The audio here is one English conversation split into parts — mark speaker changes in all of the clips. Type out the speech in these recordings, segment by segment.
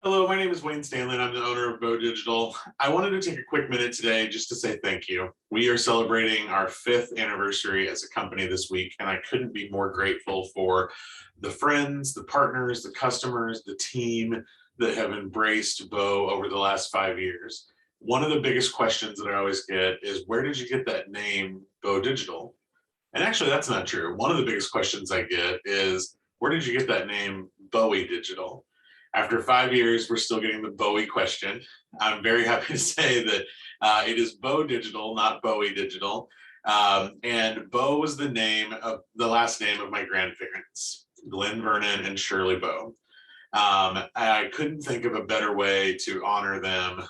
Speaker 1: Hello, my name is Wayne Stanley, and I'm the owner of Bowe Digital. I wanted to take a quick minute today just to say thank you. We are celebrating our 5th anniversary as a company this week, and I couldn't be more grateful for the friends, the partners, the customers, the team that have embraced Bowe over the last 5 years. One of the biggest questions that I always get is, where did you get that name, Bowe Digital? And actually, that's not true. One of the biggest questions I get is, where did you get that name, Bowe Digital? After 5 years, we're still getting the Bowie question. I'm very happy to say that it is Bowe Digital, not Bowe Digital. And Bowe was the last name of my grandparents, Glenn Vernon and Shirley Bowe. I couldn't think of a better way to honor them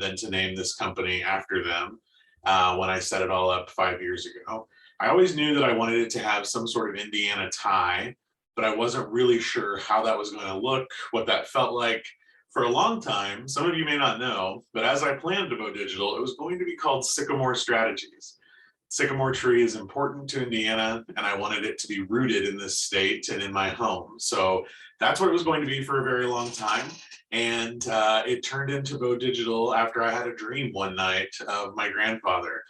Speaker 1: than to name this company after them when I set it all up 5 years ago. I always knew that I wanted it to have some sort of Indiana tie, but I wasn't really sure how that was going to look, what that felt like. For a long time, some of you may not know, but as I planned to Bowe Digital, it was going to be called Sycamore Strategies. Sycamore tree is important to Indiana, and I wanted it to be rooted in this state and in my home. So that's what it was going to be for a very long time. And it turned into Bowe Digital after I had a dream one night of my grandfather.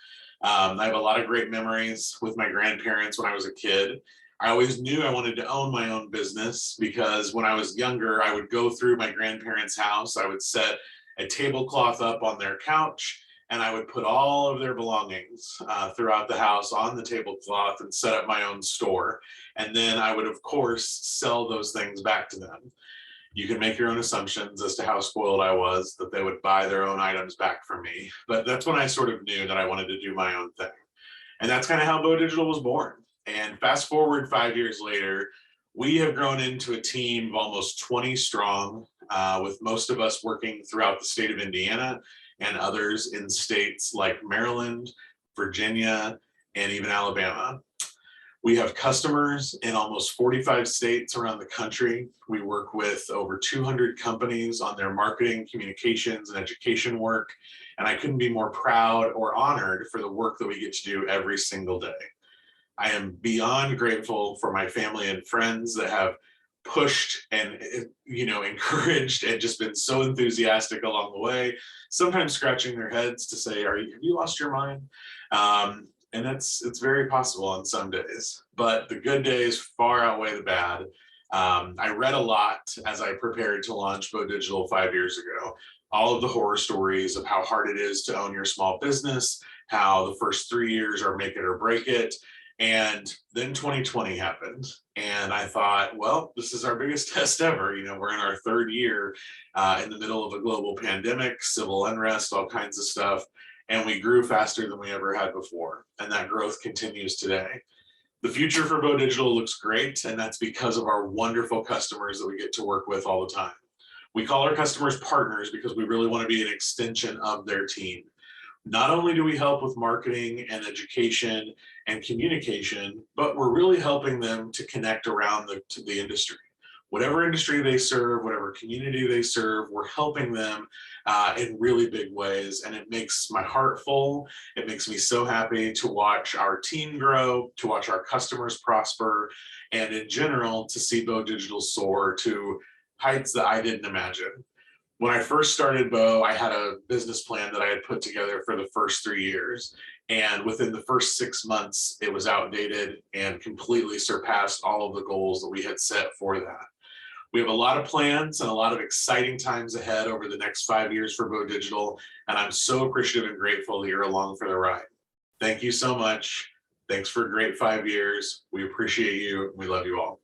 Speaker 1: I have a lot of great memories with my grandparents when I was a kid. I always knew I wanted to own my own business because when I was younger, I would go through my grandparents' house. I would set a tablecloth up on their couch and I would put all of their belongings throughout the house on the tablecloth and set up my own store. And then I would, of course, sell those things back to them. You can make your own assumptions as to how spoiled I was that they would buy their own items back from me. But that's when I sort of knew that I wanted to do my own thing. And that's kind of how Bowe Digital was born. And fast forward 5 years later, we have grown into a team of almost 20 strong, with most of us working throughout the state of Indiana and others in states like Maryland, Virginia, and even Alabama. We have customers in almost 45 states around the country. We work with over 200 companies on their marketing, communications, and education work. And I couldn't be more proud or honored for the work that we get to do every single day. I am beyond grateful for my family and friends that have pushed and encouraged and just been so enthusiastic along the way, sometimes scratching their heads to say, have you lost your mind? And it's very possible on some days, but the good days far outweigh the bad. I read a lot as I prepared to launch Bowe Digital 5 years ago. All of the horror stories of how hard it is to own your small business, how the first 3 years are make it or break it. And then 2020 happened. And I thought, well, this is our biggest test ever. We're in our 3rd year in the middle of a global pandemic, civil unrest, all kinds of stuff. And we grew faster than we ever had before. And that growth continues today. The future for Bowe Digital looks great. And that's because of our wonderful customers that we get to work with all the time. We call our customers partners because we really want to be an extension of their team. Not only do we help with marketing and education and communication, but we're really helping them to connect around the industry. Whatever industry they serve, whatever community they serve, we're helping them in really big ways. And it makes my heart full. It makes me so happy to watch our team grow, to watch our customers prosper, and in general, to see Bowe Digital soar to heights that I didn't imagine. When I first started Bowe, I had a business plan that I had put together for the first 3 years. And within the first 6 months, it was outdated and completely surpassed all of the goals that we had set for that. We have a lot of plans and a lot of exciting times ahead over the next 5 years for Bowe Digital. And I'm so appreciative and grateful that you're along for the ride. Thank you so much. Thanks for a great 5 years. We appreciate you. We love you all.